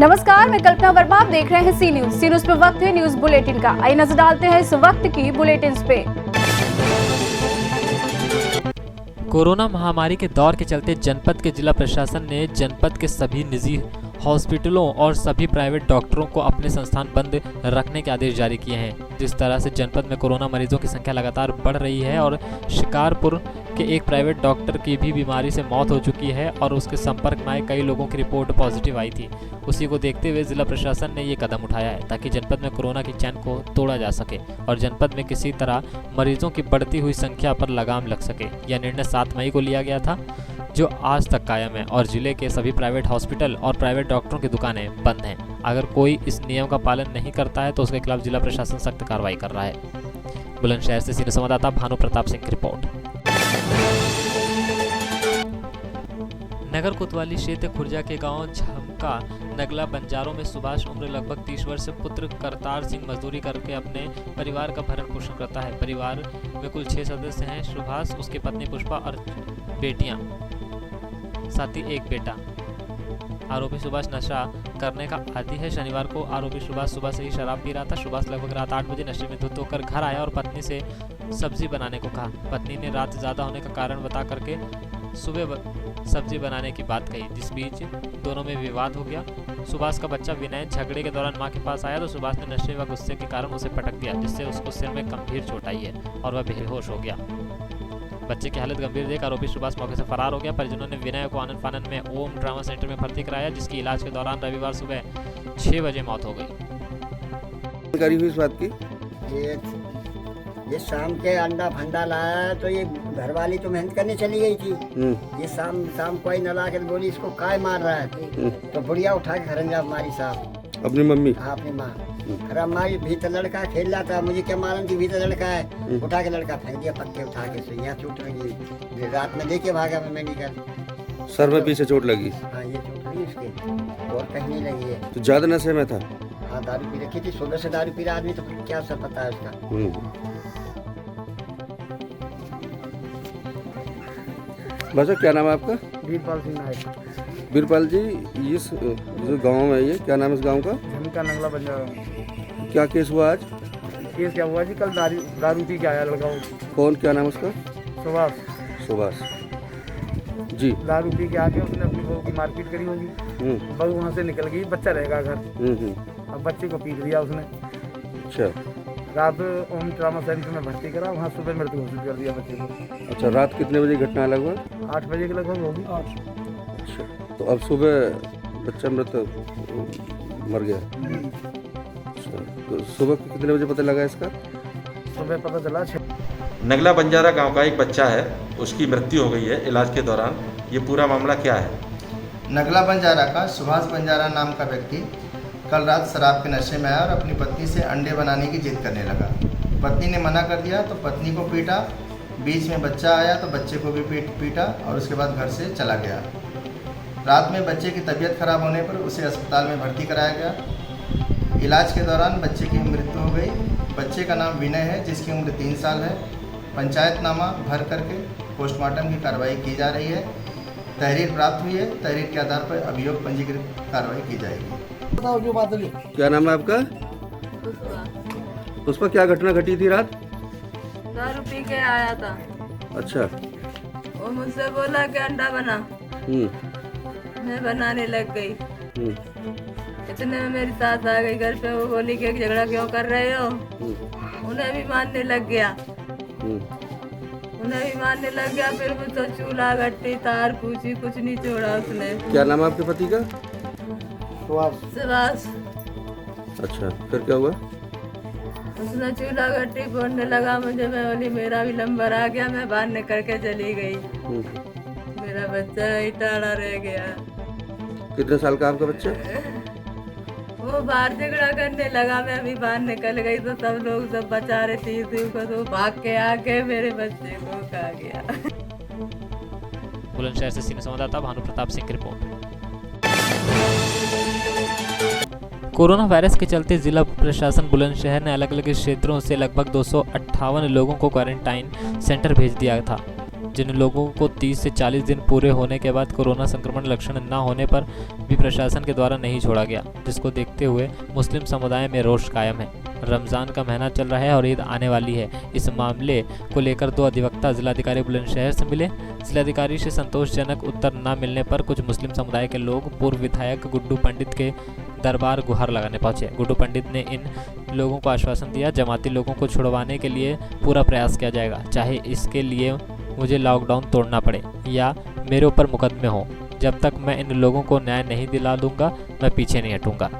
नमस्कार, मैं कल्पना वर्मा। आप देख रहे हैं सी न्यूज पे वक्त है न्यूज बुलेटिन का। आइए नजर डालते हैं इस वक्त की बुलेटिन पे। कोरोना महामारी के दौर के चलते जनपद के जिला प्रशासन ने जनपद के सभी निजी हॉस्पिटलों और सभी प्राइवेट डॉक्टरों को अपने संस्थान बंद रखने के आदेश जारी किए हैं। जिस तरह से जनपद में कोरोना मरीजों की संख्या लगातार बढ़ रही है और शिकारपुर के एक प्राइवेट डॉक्टर की भी बीमारी से मौत हो चुकी है और उसके संपर्क में आए कई लोगों की रिपोर्ट पॉजिटिव आई थी, उसी को देखते हुए जिला प्रशासन ने ये कदम उठाया है ताकि जनपद में कोरोना की चैन को तोड़ा जा सके और जनपद में किसी तरह मरीजों की बढ़ती हुई संख्या पर लगाम लग सके। यह निर्णय 7 मई को लिया गया था, जो आज तक कायम है और जिले के सभी प्राइवेट हॉस्पिटल और प्राइवेट डॉक्टरों की दुकानें बंद हैं। अगर कोई इस नियम का पालन नहीं करता है तो उसके खिलाफ जिला प्रशासन सख्त कार्रवाई कर रहा है। बुलंदशहर से सीनियर संवाददाता भानु प्रताप सिंह की रिपोर्ट। नगर कोतवाली क्षेत्र खुर्जा के गांव झमका नगला बंजारों में सुभाष उम्र लगभग 30 वर्ष से पुत्र करतार सिंह मजदूरी करके अपने परिवार का भरण पोषण करता है। परिवार में कुल 6 सदस्य हैं। सुभाष, उसकी पत्नी पुष्पा और बेटियां, साथ ही एक बेटा। आरोपी सुभाष नशा करने का आदी है। शनिवार को आरोपी सुभाष सुबह से ही शराब पी रहा था। सुभाष लगभग रात 8 बजे नशे में धुत होकर घर आया और पत्नी से सब्जी बनाने को कहा। पत्नी ने रात ज्यादा होने का कारण बता करके सुबह सब्जी बनाने की बात कही, जिस बीच दोनों में विवाद हो गया। सुभाष का बच्चा विनय झगड़े के दौरान मां के पास आया तो सुभाष ने नशे व गुस्से के कारण उसे पटक दिया, जिससे उसको सिर में गंभीर चोट आई है और वह बेहोश हो गया। बच्चे की हालत गंभीर देख आरोपी सुभाष मौके से फरार हो गया। परिजनों ने विनय को आनंद फानंद में ओम ट्रामा सेंटर में भर्ती कराया, जिसकी इलाज के दौरान रविवार सुबह 6 बजे मौत हो गई। जानकारी हुई इस बात की? ये शाम के अंडा फंडा लाया तो ये घरवाली तो मेहनत करने चली गई थी। ये शाम कोई न ला के बोली इसको काय मार रहा है, तो बुढ़िया उठा के खरंजा मारी साहब। अपनी मम्मी? हाँ, अपनी माँ। अरे हमारी भीतर लड़का खेल रहा था, मुझे क्या मालूम थी भीतर लड़का है। उठा के लड़का फेंक दिया पत्ते उठा के, तो यहाँ चोट लगी। रात में लेके भागा मैं मेडिकल। सर में पीछे चोट लगी? हाँ, ये चोट लगी उसके और कहीं नहीं लगी है। तो ज्यादा नशे में था? हाँ, दारू पी रखी थी। सुबह से दारू पी रहा आदमी तो क्या सब पता है उसका। भाषा, क्या नाम है आपका? वीरपाल सिंह नायक। वीरपाल जी, इस जो गांव है, ये क्या नाम है इस गांव का? झमका नगला बंजारा। क्या केस हुआ आज? केस क्या हुआ जी, कल दारू पी के आया लड़का। कौन, क्या नाम है उसका? सुभाष जी। दारू पी के आके उसने अपनी बहू की मारपीट करी होगी। बहू वहाँ से निकल गई, बच्चा रहेगा घर। अब बच्चे को पीट दिया उसने। अच्छा। रात ओम ट्रामा सेंटर में भर्ती करा, वहाँ सुबह मृत्यु घोषित कर दिया बच्चे को। अच्छा, रात कितने बजे घटना लगभग? 8 बजे के लगभग होगी। अच्छा, तो अब सुबह बच्चा मृत मर गया। अच्छा, तो सुबह कितने बजे पता लगा इसका? सुबह पता चला 6। नगला बंजारा गांव का एक बच्चा है, उसकी मृत्यु हो गई है इलाज के दौरान। ये पूरा मामला क्या है? नगला बंजारा का सुभाष बंजारा नाम का व्यक्ति कल रात शराब के नशे में आया और अपनी पत्नी से अंडे बनाने की जिद करने लगा। पत्नी ने मना कर दिया तो पत्नी को पीटा। बीच में बच्चा आया तो बच्चे को भी पीटा और उसके बाद घर से चला गया। रात में बच्चे की तबीयत खराब होने पर उसे अस्पताल में भर्ती कराया गया। इलाज के दौरान बच्चे की मृत्यु हो गई। बच्चे का नाम विनय है, जिसकी उम्र 3 साल है। पंचायतनामा भर करके पोस्टमार्टम की कार्रवाई की जा रही है। तहरीर प्राप्त हुई है, तहरीर के आधार पर अभियोग पंजीकृत कार्रवाई की जाएगी। क्या नाम है आपका? पुष्पा, क्या घटना घटी थी रात? दारू पी के आया था। अच्छा। वो मुझसे बोला कि अंडा बना। मैं बनाने लग गई। इतने में मेरी सास आ गई घर पे। वो बोली कि झगड़ा क्यों कर रहे हो। उन्हें भी मानने लग गया। फिर मुझसे चूल्हा गट्टी तार पूछी, कुछ नहीं छोड़ा उसने। क्या नाम है आपके पति का? सुभाष। अच्छा, फिर क्या हुआ? उसने चूल्हा गट्टी फोड़ने लगा मुझे। मैं बोली मेरा भी नंबर आ गया। मैं बाहर निकल के चली गई। मेरा बच्चा ही टाड़ा रह गया। कितने साल का आपका बच्चा? वो बाहर झगड़ा करने लगा। मैं अभी बाहर निकल गई तो सब लोग सब बचा रहे थे को, तो भाग के आके मेरे बच्चे को खा गया। बुलंदशहर से सीनियर संवाददाता भानु प्रताप सिंह की रिपोर्ट। कोरोना वायरस के चलते जिला प्रशासन बुलंदशहर ने अलग अलग क्षेत्रों से लगभग 258 लोगों को क्वारंटाइन सेंटर भेज दिया था, जिन लोगों को 30 से 40 दिन पूरे होने के बाद कोरोना संक्रमण लक्षण न होने पर भी प्रशासन के द्वारा नहीं छोड़ा गया, जिसको देखते हुए मुस्लिम समुदाय में रोष कायम है। रमज़ान का महीना चल रहा है और ईद आने वाली है। इस मामले को लेकर 2 अधिवक्ता जिलाधिकारी बुलंदशहर से मिले। जिलाधिकारी से संतोषजनक उत्तर न मिलने पर कुछ मुस्लिम समुदाय के लोग पूर्व विधायक गुड्डू पंडित के दरबार गुहार लगाने पहुंचे। गुड्डू पंडित ने इन लोगों को आश्वासन दिया, जमाती लोगों को छुड़वाने के लिए पूरा प्रयास किया जाएगा, चाहे इसके लिए मुझे लॉकडाउन तोड़ना पड़े या मेरे ऊपर मुकदमे हों। जब तक मैं इन लोगों को न्याय नहीं दिला दूंगा, मैं पीछे नहीं हटूंगा।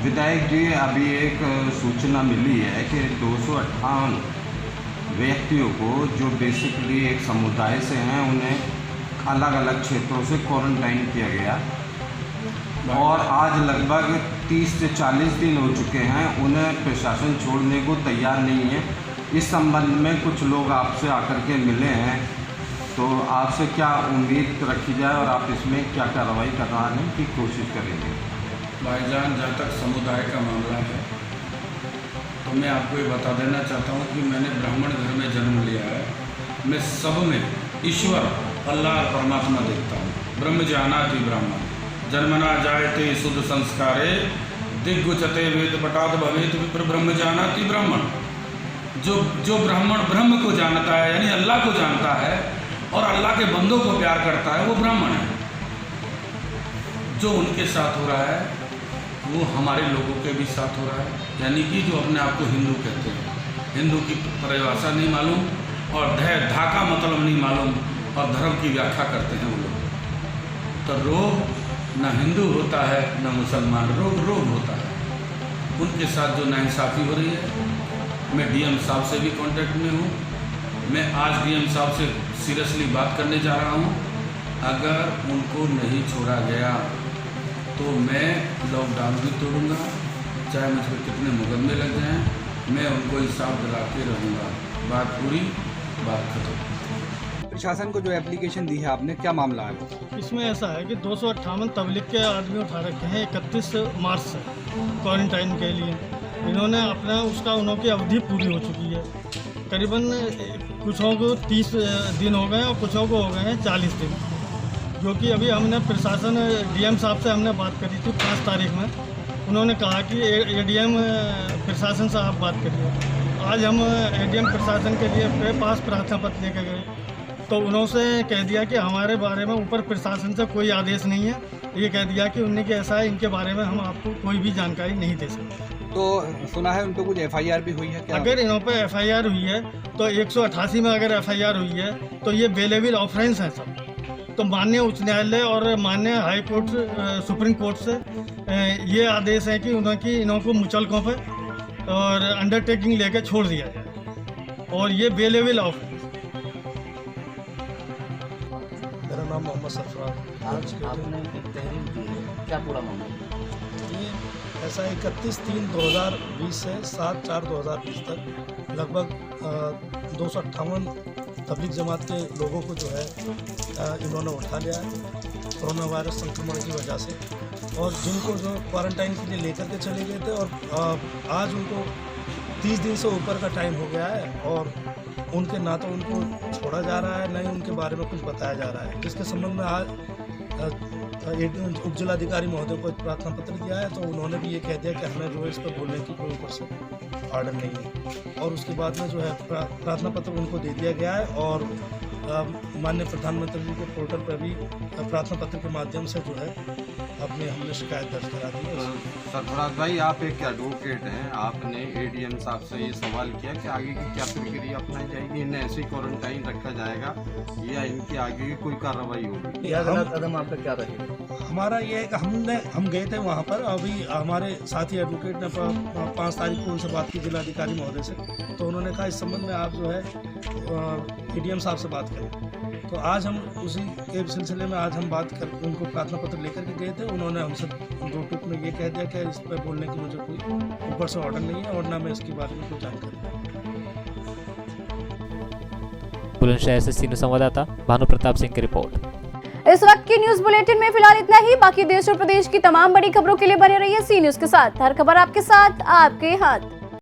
विधायक जी, अभी एक सूचना मिली है कि 258 व्यक्तियों को जो बेसिकली एक समुदाय से हैं, उन्हें अलग अलग क्षेत्रों से क्वारंटाइन किया गया और आज लगभग 30 से 40 दिन हो चुके हैं, उन्हें प्रशासन छोड़ने को तैयार नहीं है। इस संबंध में कुछ लोग आपसे आकर के मिले हैं, तो आपसे क्या उम्मीद रखी जाए और आप इसमें क्या कार्रवाई कराने की कोशिश करेंगे? भाईजान, जहाँ तक समुदाय का मामला है तो मैं आपको ये बता देना चाहता हूँ कि मैंने ब्राह्मण घर में जन्म लिया है। मैं सब में ईश्वर अल्लाह परमात्मा देखता हूँ। ब्रह्म जानाति ब्राह्मण जन्मना जायते शुद्ध संस्कारे दिग्गुचते वेद पटाद भवेत विप्र ब्रह्म जानाति ब्राह्मण। जो ब्राह्मण ब्रह्म को जानता है, यानी अल्लाह को जानता है और अल्लाह के बंदों को प्यार करता है, वो ब्राह्मण है। जो उनके साथ हो रहा है वो हमारे लोगों के भी साथ हो रहा है, यानी कि जो अपने आप को हिंदू कहते हैं, हिंदू की परिभाषा नहीं मालूम और धा का मतलब नहीं मालूम और धर्म की व्याख्या करते हैं वो लोग। तो रोग न हिंदू होता है न मुसलमान, रोग होता है। उनके साथ जो नाइंसाफ़ी हो रही है, मैं डीएम साहब से भी कांटेक्ट में हूँ। मैं आज डीएम साहब से सीरियसली बात करने जा रहा हूँ। अगर उनको नहीं छोड़ा गया तो मैं लॉकडाउन भी तोड़ूंगा, चाहे मुझ पर कितने मुकदमे लग जाएं, मैं उनको हिसाब दिलाते रहूँगा। बात पूरी, बात खत्म। प्रशासन को जो एप्लीकेशन दी है आपने, क्या मामला है? इसमें ऐसा है कि 258 तबलीग के आदमी उठा रखे हैं 31 मार्च से क्वारंटाइन के लिए। इन्होंने अपना उनकी अवधि पूरी हो चुकी है। करीबन कुछों को 30 दिन हो गए और कुछों को हो गए हैं 40 दिन, जो कि अभी हमने प्रशासन डीएम साहब से हमने बात करी थी 5 तारीख में। उन्होंने कहा कि एडीएम प्रशासन से आप बात करिए। आज हम एडीएम प्रशासन के लिए पास प्रार्थना पत्र लेकर गए, तो उन्होंने कह दिया कि हमारे बारे में ऊपर प्रशासन से कोई आदेश नहीं है। ये कह दिया कि उन्हें कि ऐसा है, इनके बारे में हम आपको कोई भी जानकारी नहीं दे सकते। तो सुना है उन पर कुछ एफआईआर भी हुई है क्या? अगर इन पर एफआईआर हुई है तो 188 में अगर एफआईआर हुई है तो ये बेलेबल ऑफेंस है सब। तो माननीय उच्च न्यायालय और माननीय हाई कोर्ट, सुप्रीम कोर्ट से ये आदेश है कि इनको मुचलकों पे और अंडरटेकिंग लेके छोड़ दिया जाए, और ये बेलेबल ऑफेंस। मेरा नाम मोहम्मद सरफराज। आज आपने एक तहरीर दी है, क्या पूरा मामला? ये ऐसा 31/3/2020 से 7/4/2020 तक लगभग 258 तबलीग जमात के लोगों को जो है इन्होंने उठा लिया है कोरोना वायरस संक्रमण की वजह से, और जिनको जो क्वारंटाइन के लिए लेकर के चले गए थे, और आज उनको 30 दिन से ऊपर का टाइम हो गया है और उनके ना तो उनको छोड़ा जा रहा है, ना ही उनके बारे में कुछ बताया जा रहा है। जिसके संबंध में आज उप जिलाधिकारी महोदय को प्रार्थना पत्र दिया है, तो उन्होंने भी ये कह दिया कि हमें जो है इस पर बोलने की कोई ऊपर से ऑर्डर नहीं है। और उसके बाद में जो है प्रार्थना पत्र उनको दे दिया गया है, और माननीय प्रधानमंत्री जी के पोर्टल पर भी प्रार्थना पत्र के माध्यम से जो है हमने शिकायत दर्ज करा दी है। सरफराज भाई, आप एक एडवोकेट हैं, आपने एडीएम साहब से ये सवाल किया कि आगे की क्या प्रक्रिया अपनाई जाएगी? इन्हें ऐसे क्वारंटाइन रखा जाएगा या इनकी आगे की कोई कार्रवाई होगी? अगला कदम आपका क्या रहेगा? हमारा ये है कि हम गए थे वहाँ पर, अभी हमारे साथी एडवोकेट ने 5 तारीख को उनसे बात की जिलाधिकारी महोदय से, तो उन्होंने कहा इस संबंध में आप जो है एडीएम साहब से बात करें। तो आज हम उसी के सिलसिले में आज हम बात कर उनको प्रार्थना पत्र लेकर के गए थे। उन्होंने हमसे 2 टूक में ये कह दिया कि इस पर बोलने की मुझे कोई ऊपर से ऑर्डर नहीं है और ना मैं इसके बारे में कोई जानकारी। बुलंदशहर से सीनियर संवाददाता भानु प्रताप सिंह की रिपोर्ट। इस वक्त की न्यूज बुलेटिन में फिलहाल इतना ही। बाकी देश और प्रदेश की तमाम बड़ी खबरों के लिए बने रहिए सी न्यूज के साथ। हर खबर आपके साथ, आपके हाथ।